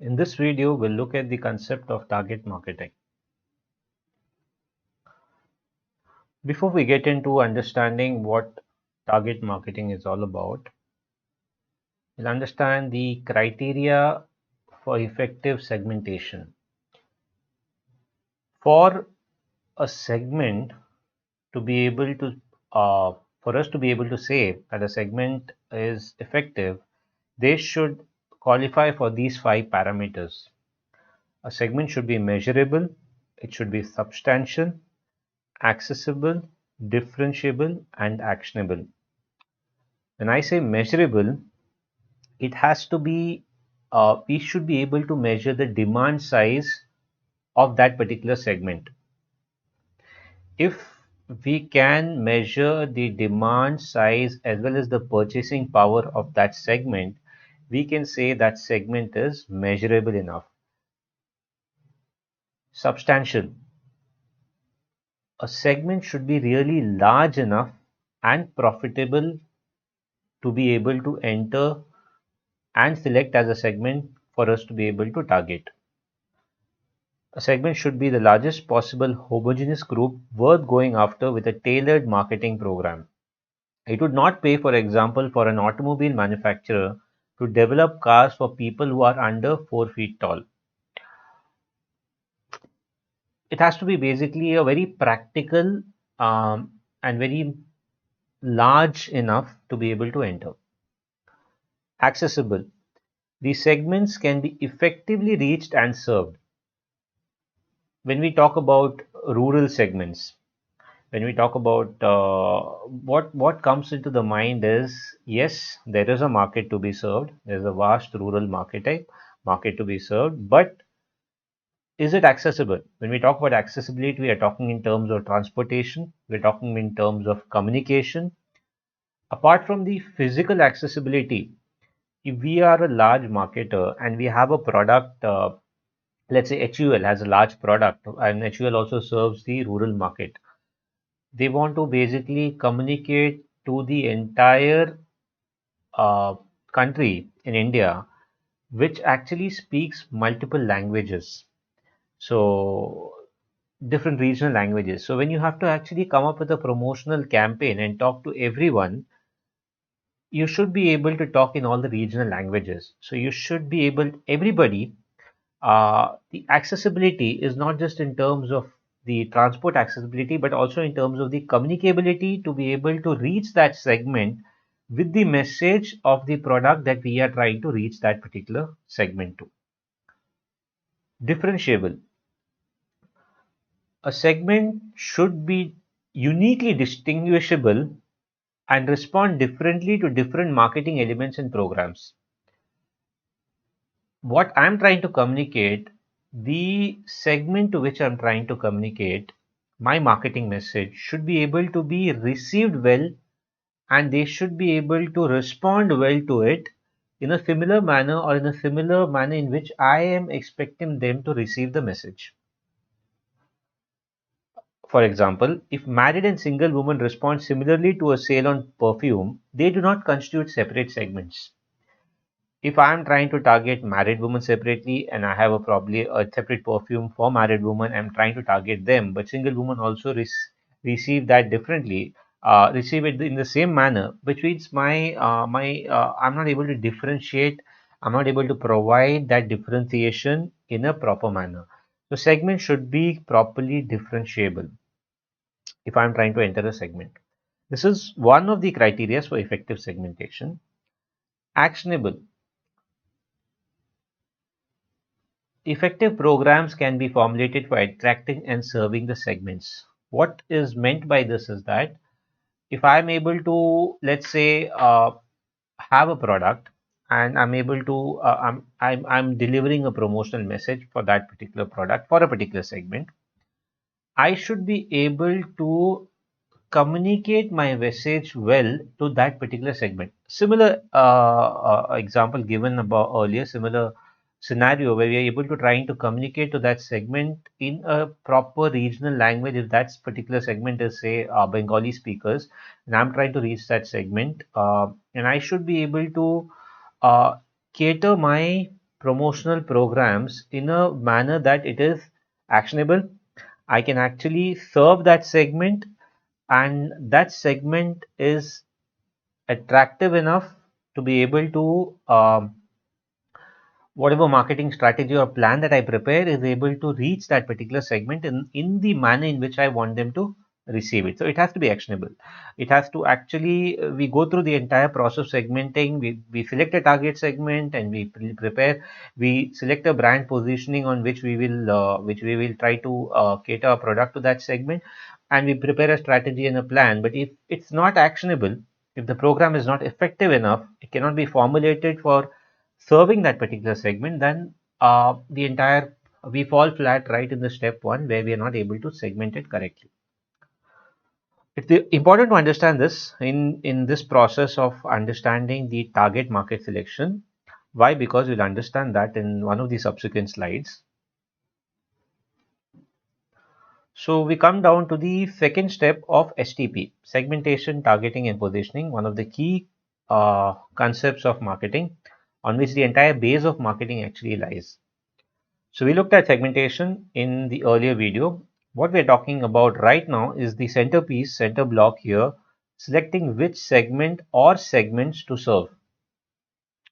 In this video, we'll look at the concept of target marketing. Before we get into understanding what target marketing is all about, we'll understand the criteria for effective segmentation. For a segment to be able to, for us to be able to say that a segment is effective, they should qualify for these 5 parameters. A segment should be measurable, it should be substantial, accessible, differentiable, and actionable. When I say measurable, it has to be, we should be able to measure the demand size of that particular segment. If we can measure the demand size as well as the purchasing power of that segment, we can say that segment is measurable enough. Substantial. A segment should be really large enough and profitable to be able to enter and select as a segment for us to be able to target. A segment should be the largest possible homogeneous group worth going after with a tailored marketing program. It would not pay, for example, for an automobile manufacturer to develop cars for people who are under 4 feet tall. It has to be basically a very practical and very large enough to be able to enter. Accessible. These segments can be effectively reached and served. When we talk about rural segments, when we talk about what comes into the mind is, yes, there is a market to be served. There's a vast rural market to be served, but is it accessible? When we talk about accessibility, we are talking in terms of transportation, we're talking in terms of communication. Apart from the physical accessibility, if we are a large marketer and we have a product, let's say HUL has a large product and HUL also serves the rural market. They want to basically communicate to the entire uh, country in India, which actually speaks multiple languages. So, different regional languages. So, when you have to actually come up with a promotional campaign and talk to everyone, you should be able to talk in all the regional languages. So, you should be able, everybody, the accessibility is not just in terms of the transport accessibility, but also in terms of the communicability to be able to reach that segment with the message of the product that we are trying to reach that particular segment to. Differentiable. A segment should be uniquely distinguishable and respond differently to different marketing elements and programs. What I'm trying to communicate, the segment to which I'm trying to communicate, my marketing message should be able to be received well and they should be able to respond well to it in a similar manner or in a similar manner in which I am expecting them to receive the message. For example, if married and single women respond similarly to a sale on perfume, they do not constitute separate segments. If I'm trying to target married women separately and I have a probably a separate perfume for married women, I'm trying to target them, but single women also receive that differently, receive it in the same manner, which means I'm not able to differentiate. I'm not able to provide that differentiation in a proper manner. So segment should be properly differentiable if I'm trying to enter a segment. This is one of the criteria for effective segmentation. Actionable. Effective programs can be formulated for attracting and serving the segments. What is meant by this is that if I'm able to, let's say, have a product and I'm able to, I'm delivering a promotional message for that particular product for a particular segment, I should be able to communicate my message well to that particular segment. Similar example given about earlier, similar scenario where we are able to trying to communicate to that segment in a proper regional language. If that particular segment is say Bengali speakers, and I'm trying to reach that segment, and I should be able to uh, cater my promotional programs in a manner that it is actionable. I can actually serve that segment, and that segment is attractive enough to be able to whatever marketing strategy or plan that I prepare is able to reach that particular segment in the manner in which I want them to receive it. So it has to be actionable. It has to actually, we go through the entire process of segmenting. We select a target segment and we prepare, we select a brand positioning on which we will try to cater our product to that segment, and we prepare a strategy and a plan. But if it's not actionable, if the program is not effective enough, it cannot be formulated for serving that particular segment, then the entire we fall flat right in the step one where we are not able to segment it correctly. It's important to understand this in this process of understanding the target market selection. Why? Because we'll understand that in one of the subsequent slides. So we come down to the second step of STP, segmentation, targeting, and positioning, one of the key concepts of marketing on which the entire base of marketing actually lies. So we looked at segmentation in the earlier video. What we're talking about right now is the centerpiece, center block here, selecting which segment or segments to serve.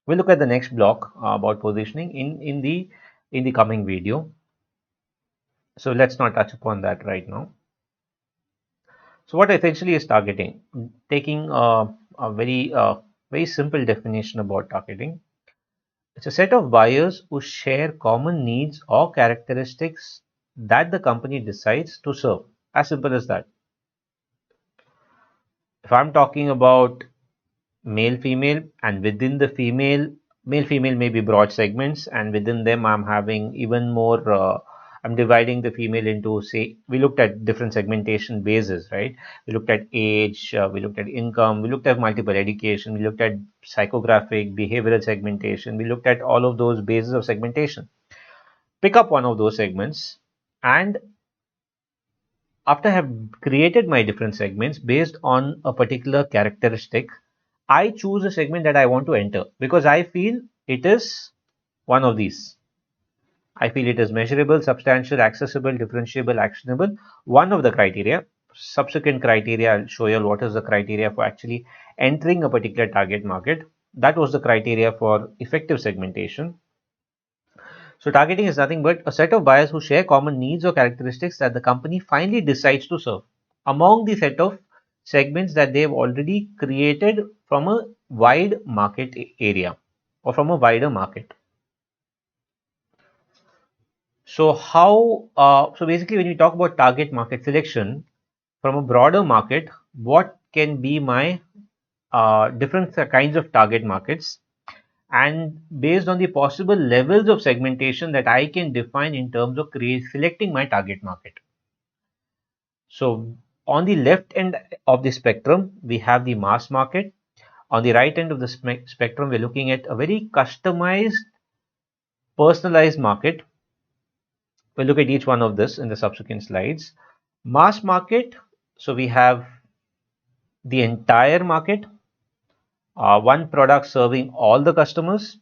We'll look at the next block about positioning in the coming video. So let's not touch upon that right now. So what essentially is targeting? Taking a very simple definition about targeting. It's a set of buyers who share common needs or characteristics that the company decides to serve. As simple as that. If I'm talking about male, female, and within the male, female may be broad segments, and within them I'm having even more. I'm dividing the female into, say, we looked at different segmentation bases, right? We looked at age, we looked at income, we looked at multiple education, we looked at psychographic, behavioral segmentation, we looked at all of those bases of segmentation. Pick up one of those segments, and after I have created my different segments based on a particular characteristic, I choose a segment that I want to enter because I feel it is one of these. I feel it is measurable, substantial, accessible, differentiable, actionable. One of the criteria. Subsequent criteria, I'll show you what is the criteria for actually entering a particular target market. That was the criteria for effective segmentation. So targeting is nothing but a set of buyers who share common needs or characteristics that the company finally decides to serve among the set of segments that they've already created from a wide market area or from a wider market. So so basically when we talk about target market selection from a broader market, what can be my different kinds of target markets, and based on the possible levels of segmentation that I can define in terms of selecting my target market. So on the left end of the spectrum, we have the mass market. On the right end of the spectrum, we're looking at a very customized, personalized market. We'll look at each one of this in the subsequent slides. Mass market, so we have the entire market, one product serving all the customers,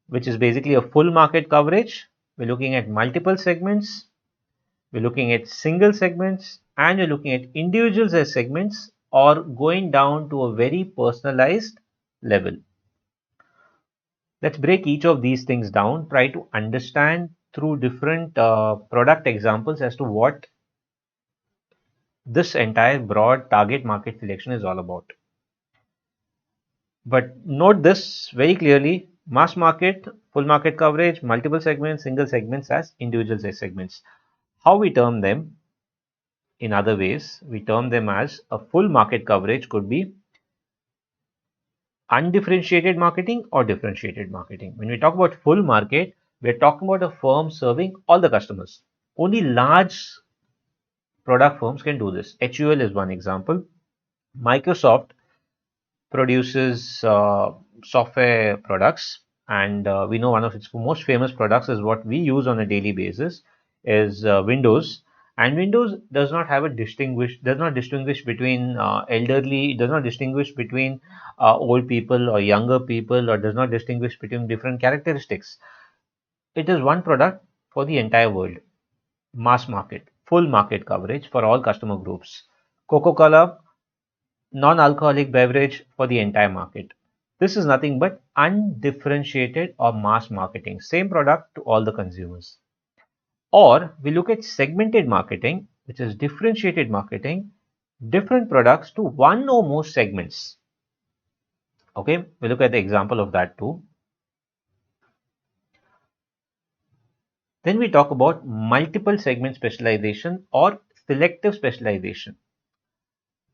which is basically a full market coverage. We're looking at multiple segments, we're looking at single segments, and we're looking at individuals as segments or going down to a very personalized level. Let's break each of these things down, try to understand through different product examples as to what this entire broad target market selection is all about. But note this very clearly: mass market, full market coverage, multiple segments, single segments as individual segments. How we term them in other ways, we term them as a full market coverage could be undifferentiated marketing or differentiated marketing. When we talk about full market, we're talking about a firm serving all the customers. Only large product firms can do this. HUL is one example. Microsoft produces software products, and we know one of its most famous products is what we use on a daily basis is Windows. And Windows does not distinguish between elderly, does not distinguish between old people or younger people, or does not distinguish between different characteristics. it is one product for the entire world. Mass market, full market coverage for all customer groups. Coca-Cola, non-alcoholic beverage for the entire market. This is nothing but undifferentiated or mass marketing, same product to all the consumers. Or we look at segmented marketing, which is differentiated marketing, different products to one or more segments. Okay, we look at the example of that too. Then we talk about multiple segment specialization or selective specialization.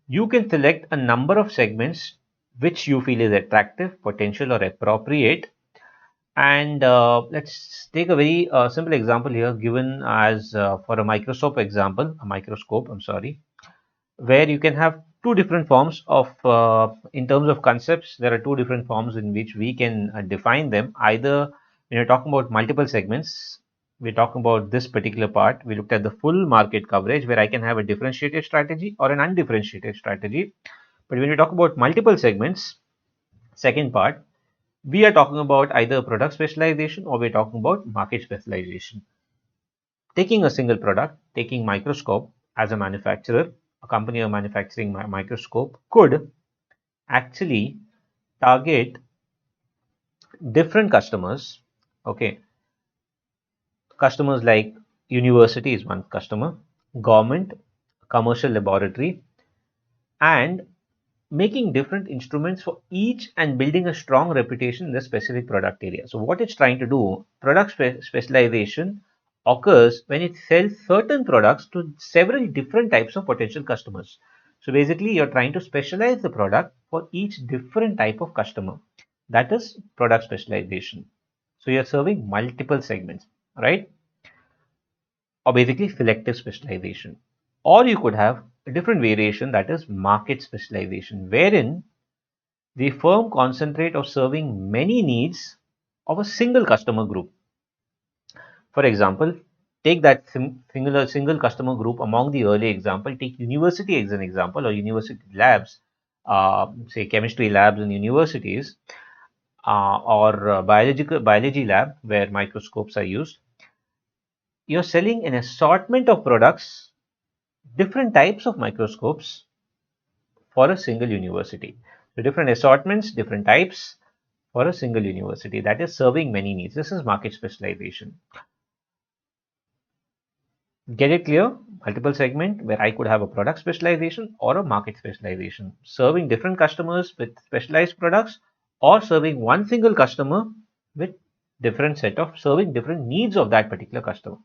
You can select a number of segments which you feel is attractive, potential, or appropriate. And let's take a very simple example here, given as for a microscope, I'm sorry, where you can have two different forms of, in terms of concepts, there are two different forms in which we can define them. Either when you're talking about multiple segments, we're talking about this particular part, we looked at the full market coverage where I can have a differentiated strategy or an undifferentiated strategy. But when you talk about multiple segments, second part, we are talking about either product specialization or we're talking about market specialization. Taking a single product, taking microscope as a manufacturer, a company of manufacturing microscope could actually target different customers. Okay, customers like university is one customer, government, commercial laboratory, and making different instruments for each and building a strong reputation in the specific product area. So what it's trying to do, product specialization occurs when it sells certain products to several different types of potential customers. So basically you're trying to specialize the product for each different type of customer. That is product specialization. So you're serving multiple segments, right? Or basically selective specialization. Or you could have a different variation, that is market specialization, wherein the firm concentrate of serving many needs of a single customer group. For example, take that single customer group among the early example, take university as an example, or university labs, say chemistry labs in universities, or biology lab where microscopes are used. You're selling an assortment of products, different types of microscopes for a single university. So different assortments, different types for a single university, that is serving many needs. This is market specialization. Get it clear? Multiple segment where I could have a product specialization or a market specialization, serving different customers with specialized products or serving one single customer with different set of serving different needs of that particular customer.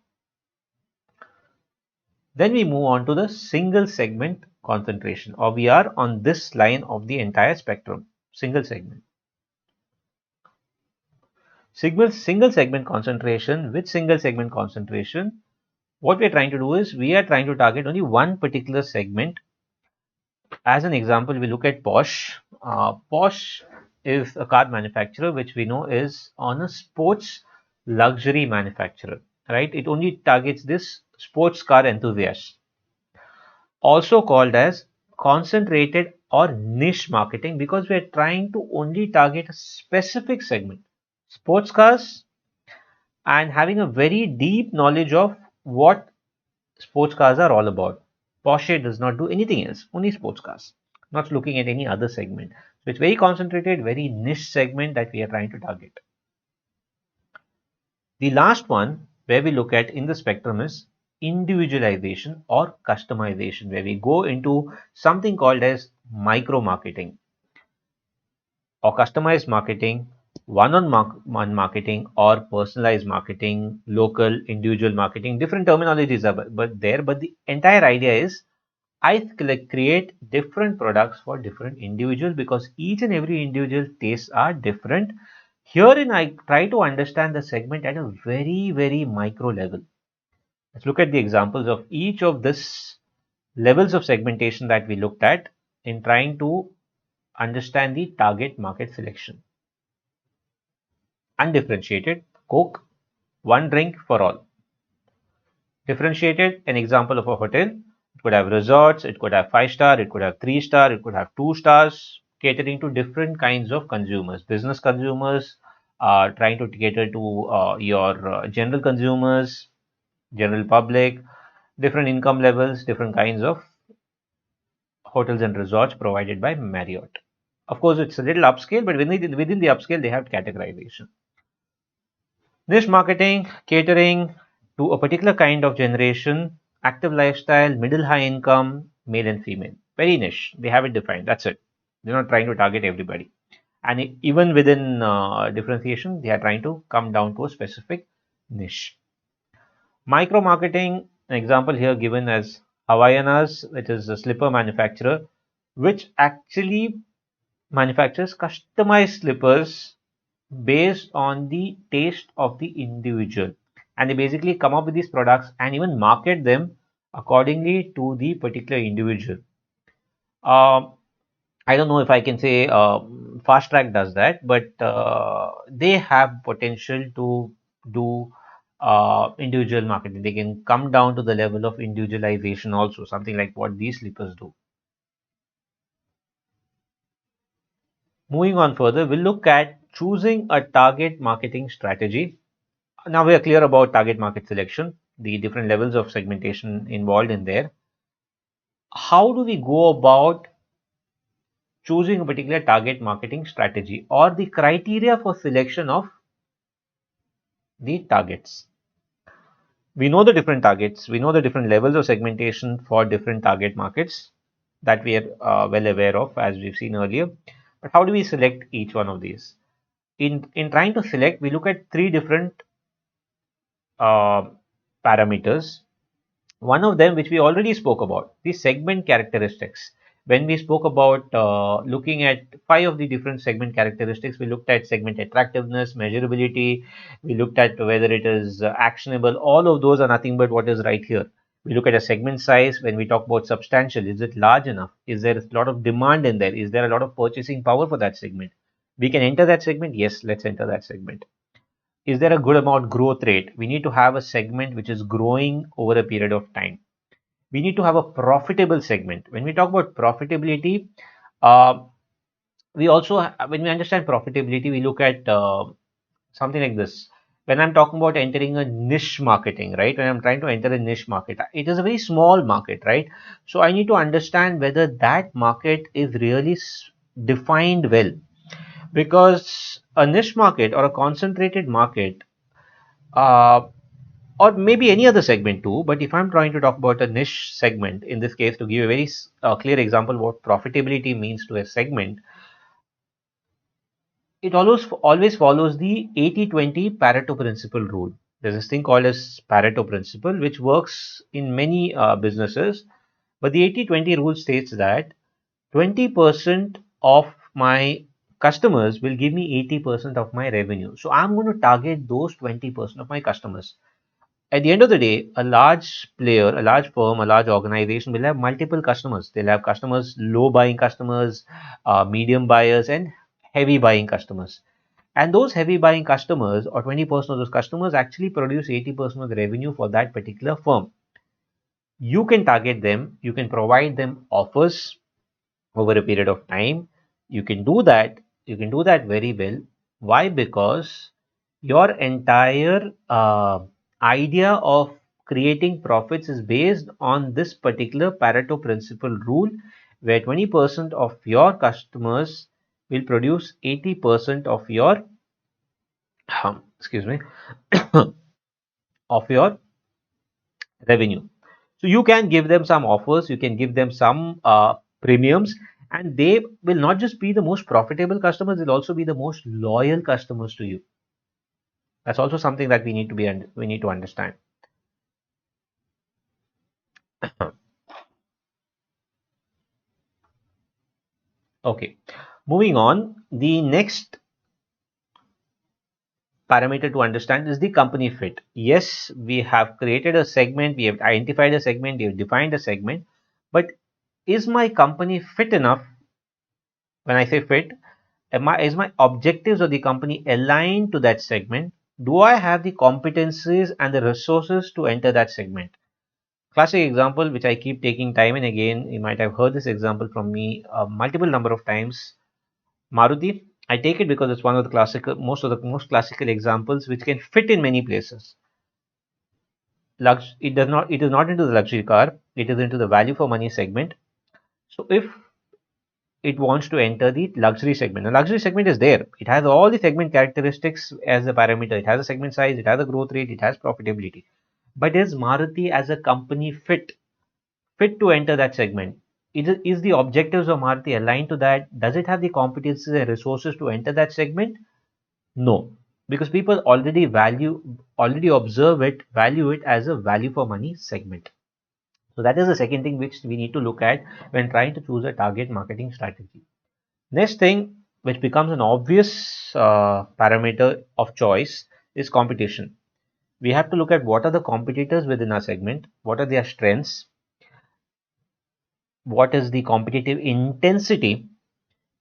Then we move on to the single segment concentration, or we are on this line of the entire spectrum, single segment. Single segment concentration. With single segment concentration, what we are trying to do is we are trying to target only one particular segment. As an example, we look at Porsche. Porsche is a car manufacturer which we know is on a sports luxury manufacturer, right? It only targets this sports car enthusiast, also called as concentrated or niche marketing, because we are trying to only target a specific segment, sports cars, and having a very deep knowledge of what sports cars are all about. Porsche does not do anything else, only sports cars, not looking at any other segment. So it's very concentrated, very niche segment that we are trying to target. The last one where we look at in the spectrum is individualization or customization, where we go into something called as micro marketing or customized marketing, one-on-one marketing, or personalized marketing, local, individual marketing. Different terminologies are but the entire idea is I create different products for different individuals because each and every individual tastes are different. Herein, I try to understand the segment at a very, very micro level. Let's look at the examples of each of this levels of segmentation that we looked at in trying to understand the target market selection. Undifferentiated, Coke, one drink for all. Differentiated, an example of a hotel. It could have resorts, it could have 5-star, it could have 3-star, it could have 2 stars, catering to different kinds of consumers, business consumers, trying to cater to your general consumers, general public, different income levels, different kinds of hotels and resorts provided by Marriott. Of course, it's a little upscale, but within the upscale, they have categorization. Niche marketing, catering to a particular kind of generation, active lifestyle, middle high income, male and female. Very niche. They have it defined. That's it. They're not trying to target everybody. And even within differentiation, they are trying to come down to a specific niche. Micro marketing, an example here given as Havaianas, which is a slipper manufacturer, which actually manufactures customized slippers based on the taste of the individual. And they basically come up with these products and even market them accordingly to the particular individual. Um, I don't know if I can say Fast Track does that, but they have potential to do individual marketing. They can come down to the level of individualization also, something like what these slippers do. Moving on further, we'll look at choosing a target marketing strategy. Now we are clear about target market selection, the different levels of segmentation involved in there. How do we go about choosing a particular target marketing strategy or the criteria for selection of the targets? We know the different targets, we know the different levels of segmentation for different target markets that we are well aware of as we've seen earlier. But how do we select each one of these? In trying to select, we look at three different uh, parameters. One of them, which we already spoke about, the segment characteristics. When we spoke about looking at five of the different segment characteristics, we looked at segment attractiveness, measurability, we looked at whether it is actionable. All of those are nothing but what is right here. We look at a segment size. When we talk about substantial, is it large enough? Is there a lot of demand in there? Is there a lot of purchasing power for that segment? We can enter that segment. Yes, let's enter that segment. Is there a good amount growth rate? We need to have a segment which is growing over a period of time. We need to have a profitable segment. When we talk about profitability, uh, we also, when we understand profitability, we look at something like this. When I'm talking about entering a niche marketing, right? When I'm trying to enter a niche market, it is a very small market, right? So I need to understand whether that market is really defined well, because a niche market or a concentrated market, uh, or maybe any other segment too, but if I'm trying to talk about a niche segment, in this case, to give a very clear example what profitability means to a segment, it always follows the 80-20 Pareto principle rule. There's this thing called as Pareto principle, which works in many businesses, but the 80-20 rule states that 20% of my customers will give me 80% of my revenue. So I'm going to target those 20% of my customers. At the end of the day, a large player, a large firm, a large organization will have multiple customers. They'll have customers, low buying customers, medium buyers, and heavy buying customers. And those heavy buying customers, or 20% of those customers, actually produce 80% of the revenue for that particular firm. You can target them, you can provide them offers over a period of time. You can do that. You can do that very well. Why? Because your entire idea of creating profits is based on this particular Pareto principle rule, where 20% of your customers will produce 80% of your excuse me of your revenue. So you can give them some offers, you can give them some premiums, and they will not just be the most profitable customers, they'll also be the most loyal customers to you. That's also something that we need to understand. Okay, moving on. The next parameter to understand is the company fit. Yes, we have created a segment, we have identified a segment, we have defined a segment, but is my company fit enough? When I say fit, is my objectives of the company aligned to that segment? Do I have the competencies and the resources to enter that segment? Classic example, which I keep taking time and again, you might have heard this example from me multiple number of times. Maruti. I take it because it's one of the classical, most classical examples which can fit in many places. It is not into the luxury car, it is into the value for money segment. So if it wants to enter the luxury segment, the luxury segment is there. It has all the segment characteristics as a parameter. It has a segment size, it has a growth rate, it has profitability. But is Maruti as a company fit to enter that segment? Is the objectives of Maruti aligned to that? Does it have the competencies and resources to enter that segment? No, because people already observe it, value it as a value for money segment. So that is the second thing which we need to look at when trying to choose a target marketing strategy. Next thing, which becomes an obvious parameter of choice, is competition. We have to look at what are the competitors within our segment, what are their strengths, what is the competitive intensity.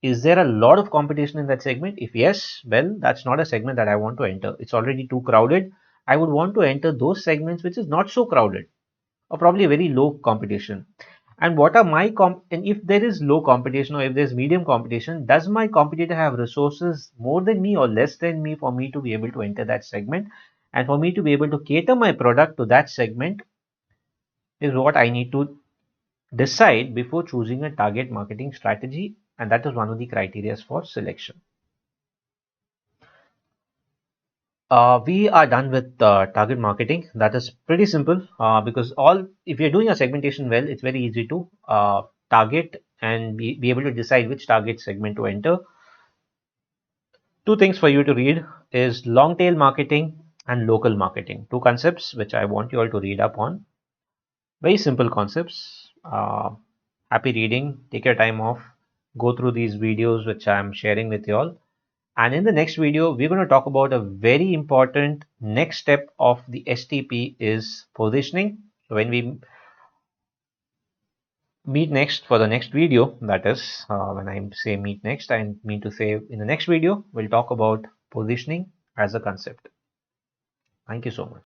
Is there a lot of competition in that segment? If yes, well, that's not a segment that I want to enter. It's already too crowded. I would want to enter those segments which is not so crowded, or probably very low competition. And what are my and if there is low competition or if there's medium competition, does my competitor have resources more than me or less than me for me to be able to enter that segment? And for me to be able to cater my product to that segment is what I need to decide before choosing a target marketing strategy, and that is one of the criteria for selection. We are done with target marketing. That is pretty simple because if you're doing a segmentation well, it's very easy to target and be able to decide which target segment to enter. Two things for you to read is long tail marketing and local marketing. Two concepts which I want you all to read up on. Very simple concepts. Happy reading. Take your time off. Go through these videos which I'm sharing with you all. And in the next video, we're going to talk about a very important next step of the STP is positioning. So when we meet next for the next video, that is when I say meet next, I mean to say in the next video, we'll talk about positioning as a concept. Thank you so much.